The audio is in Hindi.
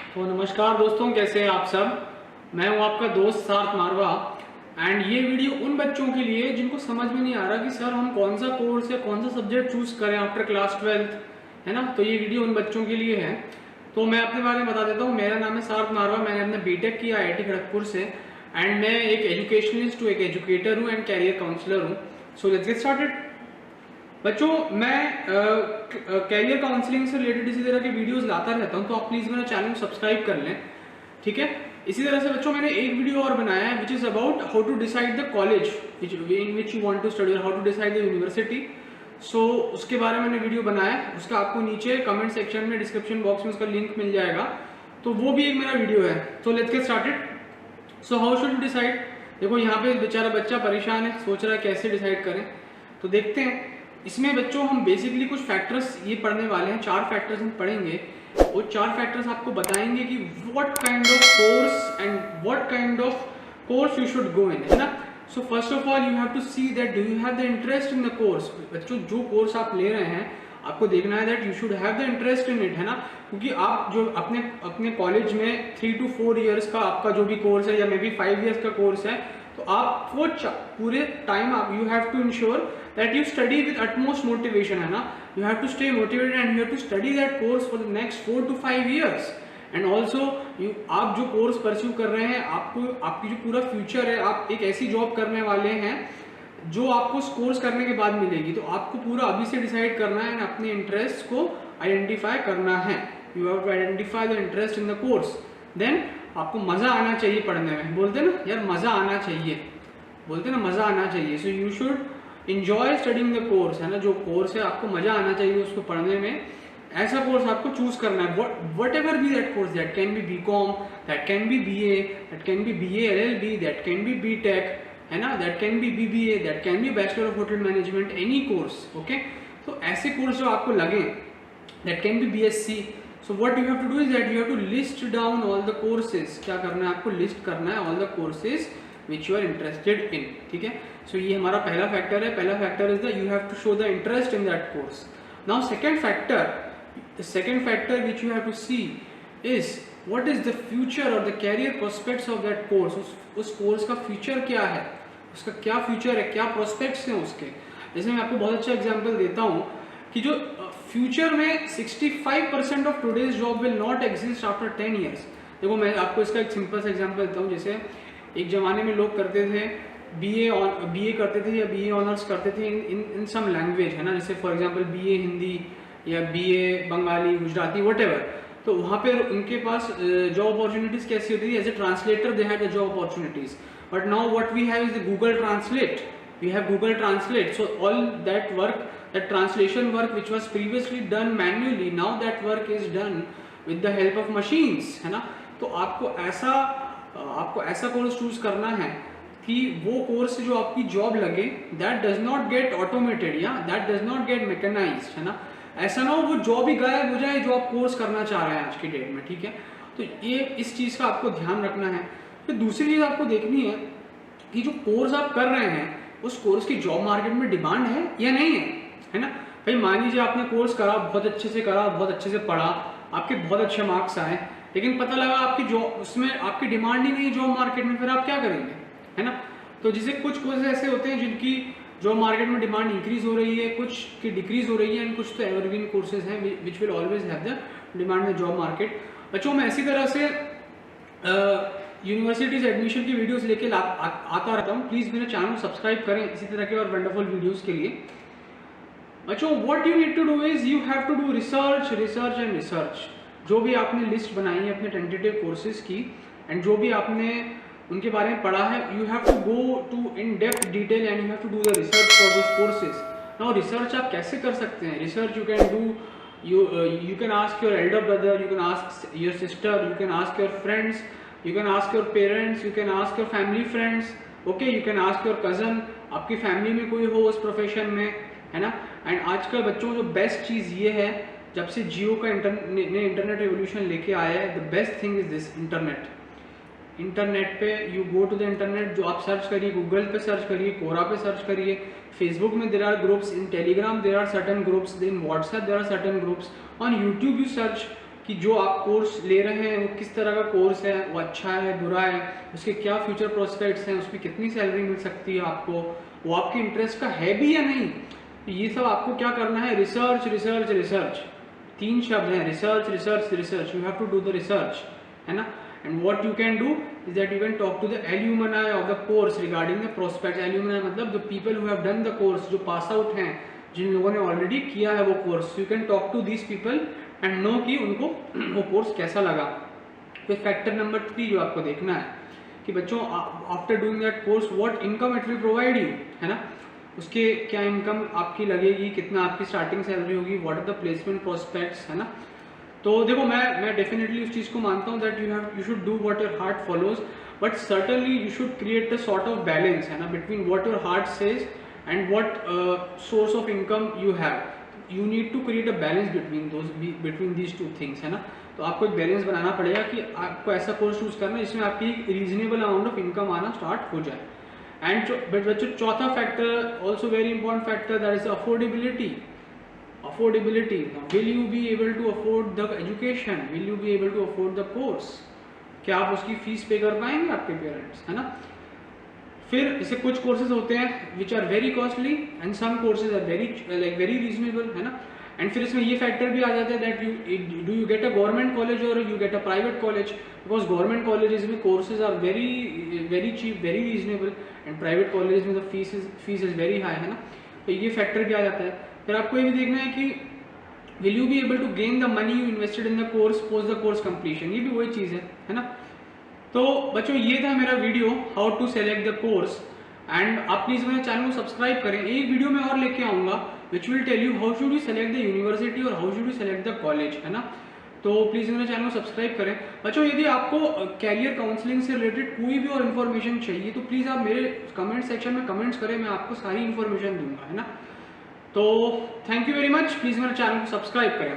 तो नमस्कार दोस्तों, कैसे हैं आप सब। मैं हूं आपका दोस्त सार्थ मारवा। एंड ये वीडियो उन बच्चों के लिए जिनको समझ में नहीं आ रहा कि सर हम कौन सा कोर्स या कौन सा सब्जेक्ट चूज करें आफ्टर क्लास 12th, है ना। तो ये वीडियो उन बच्चों के लिए है। तो मैं अपने बारे में बता देता हूँ। मेरा नाम है सार्थ मारवा। मैंने अपने बीटेक किया IIT खड़गपुर से। एंड मैं एक एजुकेशनिस्ट हूँ, एक एजुकेटर हूँ एंड कैरियर काउंसलर हूँ। So let's get started. बच्चों, मैं कैरियर काउंसलिंग से रिलेटेड इसी तरह के वीडियोस लाता रहता हूं, तो आप प्लीज मेरा चैनल सब्सक्राइब कर लें, ठीक है। इसी तरह से बच्चों मैंने एक वीडियो और बनाया है which is about how to decide the college in which you want to study, how to decide the university. So उसके बारे में मैंने वीडियो बनाया है। उसका आपको नीचे कमेंट सेक्शन में, डिस्क्रिप्शन बॉक्स में उसका लिंक मिल जाएगा। तो वो भी एक मेरा वीडियो है। तो let's get started. So how should you decide. देखो यहाँ पे बेचारा बच्चा परेशान है, सोच रहा है कैसे डिसाइड करें। तो देखते हैं। इसमें बच्चों हम बेसिकली कुछ फैक्टर्स ये पढ़ने वाले हैं। 4 फैक्टर्स हम पढ़ेंगे। वो 4 फैक्टर्स आपको बताएंगे कि what kind of course and what kind of course you should go in, है ना। So first of all you have to see that do you have the interest in the course. बच्चों, जो कोर्स आप ले रहे हैं आपको देखना है that you should have the interest in it, है ना। क्योंकि आप जो अपने अपने कॉलेज में 3 to 4 इयर्स का आपका जो भी कोर्स है या मे बी 5 इयर्स का कोर्स है, तो आप वो पूरे टाइम आप you have to ensure that you study with utmost motivation, है ना। You have to stay motivated and you have to study that course for the next 4 to 5 years। And also आप जो कोर्स परस्यू कर रहे हैं, आपको आपकी जो पूरा फ्यूचर है, आप एक ऐसी जॉब करने वाले हैं जो आपको उस कोर्स करने के बाद मिलेगी। तो आपको पूरा अभी से डिसाइड करना है एंड अपने इंटरेस्ट को आइडेंटिफाई करना है। You have to identify the interest in the course. Then आपको मजा आना चाहिए पढ़ने में। बोलते ना यार, मजा आना चाहिए, बोलते ना मजा आना चाहिए। So you should enjoy studying the course, है ना। जो कोर्स है आपको मजा आना चाहिए उसको पढ़ने में। ऐसा कोर्स आपको चूज करना है। Whatever be that course, that can be BCom, that can be BA, that can be BA LLB, that can be BTech, है ना, that can be BBA, that can be bachelor of hotel management, any course, okay. तो ऐसे कोर्स जो आपको लगे, that can be BSc। So what you have to do is that you have to list down all the courses. क्या करना है आपको, लिस्ट करना है all the courses which you are interested in, ठीक है। सो ये हमारा पहला फैक्टर है। पहला factor is that you have to show the interest in that course. Now second factor, the second factor which you have to see is what is the future और the career prospects of that course. उस कोर्स का फ्यूचर क्या है, उसका क्या फ्यूचर है, क्या प्रोस्पेक्ट्स हैं उसके। जैसे मैं आपको बहुत अच्छा एग्जांपल देता हूँ कि जो फ्यूचर में 65% of today's job will not exist after 10 years। देखो मैं आपको इसका एक सिंपल सा एग्जांपल देता हूँ। जैसे एक जमाने में लोग करते थे BA करते थे या BA ऑनर्स करते थे इन सम लैंग्वेज, है ना। जैसे फॉर एग्जांपल BA हिंदी या BA बंगाली, गुजराती, वटेवर। तो वहाँ पे उनके पास जॉब अपॉर्चुनिटीज कैसी होती थी। As a translator they had job opportunities, but now what we have is the Google Translate. We have Google Translate. So all that work, that translation work which was previously done manually, now that work is done with the help of machines, है ना। तो आपको ऐसा कोर्स चूज करना है कि वो कोर्स जो आपकी जॉब लगे, that does not get automated, या that does not get mechanized, है ना। ऐसा ना हो वो जॉब ही गायब हो जाए जो आप कोर्स करना चाह रहे हैं आज की डेट में, ठीक है। तो ये इस चीज़ का आपको ध्यान रखना है। फिर दूसरी चीज़ आपको देखनी है कि जो कोर्स आप कर रहे हैं उस कोर्स की जॉब मार्केट में डिमांड है या नहीं है ना। भाई मान लीजिए आपने कोर्स करा, बहुत अच्छे से करा, बहुत अच्छे से पढ़ा, आपके बहुत अच्छे मार्क्स आए, लेकिन पता लगा आपकी जॉब उसमें आपकी डिमांड ही नहीं है जॉब मार्केट में, फिर आप क्या करेंगे, है ना। तो जैसे कुछ कोर्स ऐसे होते हैं जिनकी जॉब मार्केट में डिमांड इंक्रीज हो रही है, कुछ की डिक्रीज हो रही है, एंड कुछ तो एवरग्रीन कोर्सेज हैं which will always have the demand in job market. बच्चों, मैं इसी तरह से यूनिवर्सिटीज एडमिशन की वीडियोस लेके आता रहता हूँ। प्लीज मेरे चैनल को सब्सक्राइब करें इसी तरह के और वंडरफुल वीडियोस के लिए। बच्चों, what you need to do is you have to do research and research. जो भी आपने लिस्ट बनाई है अपने टेंटेटिव कोर्सेज की एंड जो भी आपने उनके बारे में पढ़ा है, you have to go to in depth detail and you have to do the research for this courses. Now research आप कैसे कर सकते हैं। Research you can do, you can ask your elder brother, you can ask your sister, you can ask your friends, you can ask your parents, you can ask your family friends, okay, you can ask your cousin। आपकी फैमिली में कोई हो उस प्रोफेशन में, है ना। एंड आजकल बच्चों जो बेस्ट चीज़ ये है, जब से जियो का इंटरनेट रेवोल्यूशन लेके आया है, the best thing is this internet. Internet पे you go to the internet, जो आप सर्च करिए, गूगल पे सर्च करिए, कोरा पे सर्च करिए, फेसबुक में there are groups, in Telegram there are certain groups, in WhatsApp there are certain groups, on YouTube you search कि जो आप कोर्स ले रहे हैं वो किस तरह का कोर्स है, वो अच्छा है, बुरा है, उसके क्या फ्यूचर प्रोस्पेक्ट्स हैं, उसकी कितनी सैलरी मिल सकती है आपको, वो आपके इंटरेस्ट का है भी या नहीं। ये सब आपको क्या करना है, रिसर्च रिसर्च रिसर्च, 3 शब्द हैं, research research research. You have to do the research, है ना। And what you can do is that you can talk to the alumni of the course regarding the prospects. Alumni मतलब the people who have done the course, जो पास आउट हैं, जिन लोगों ने ऑलरेडी किया है वो course. You can talk to these people and know कि उनको वो कोर्स कैसा लगा। फिर फैक्टर नंबर 3 जो आपको देखना है कि बच्चों after doing that course what income it will provide you, है ना। उसके क्या इनकम आपकी लगेगी, कितना आपकी स्टार्टिंग सैलरी होगी, what are the placement prospects, है ना। तो देखो मैं डेफिनेटली उस चीज़ को मानता हूँ that you should do what your heart follows, but certainly you should create the sort of balance, है ना, between what your heart says and what source of income you have. You need to create a balance between these 2 things, है ना। तो आपको एक बैलेंस बनाना पड़ेगा कि आपको ऐसा कोर्स चूज करना है जिसमें आपकी रीजनेबल अमाउंट ऑफ इनकम आना स्टार्ट हो जाए। एंड बच्चों चौथा factor, also very important factor, that is affordability. Affordability. Now, will you be able to afford the education? Will you be able to afford the course? क्या आप उसकी फीस पे कर पाएंगे आपके पेरेंट्स, है ना। फिर जैसे कुछ कोर्सेज होते हैं which are very costly and some courses are very reasonable, है ना। एंड फिर इसमें ये फैक्टर भी आ जाता है that you get a government college और you get a private college, because government colleges में courses are very cheap, very reasonable, and private college में the fees is very high, है ना। तो ये फैक्टर भी आ जाता है। फिर आपको ये भी देखना है कि will you be able to gain the money you invested in the course post the course completion, ये भी वही चीज़ है ना। तो बच्चों ये था मेरा video how to select the course, and आप प्लीज़ मेरे चैनल को सब्सक्राइब करें। एक वीडियो में और लेके आऊँगा which will tell you how should you select the university और how should you select the college, है ना। तो प्लीज़ मेरे चैनल को सब्सक्राइब करें। बच्चों यदि आपको कैरियर काउंसलिंग से रिलेटेड कोई भी और इन्फॉर्मेशन चाहिए तो प्लीज़ आप मेरे कमेंट सेक्शन में कमेंट्स करें, मैं आपको सारी इन्फॉर्मेशन दूंगा, है ना। तो thank you very much, please मेरे चैनल को सब्सक्राइब करें।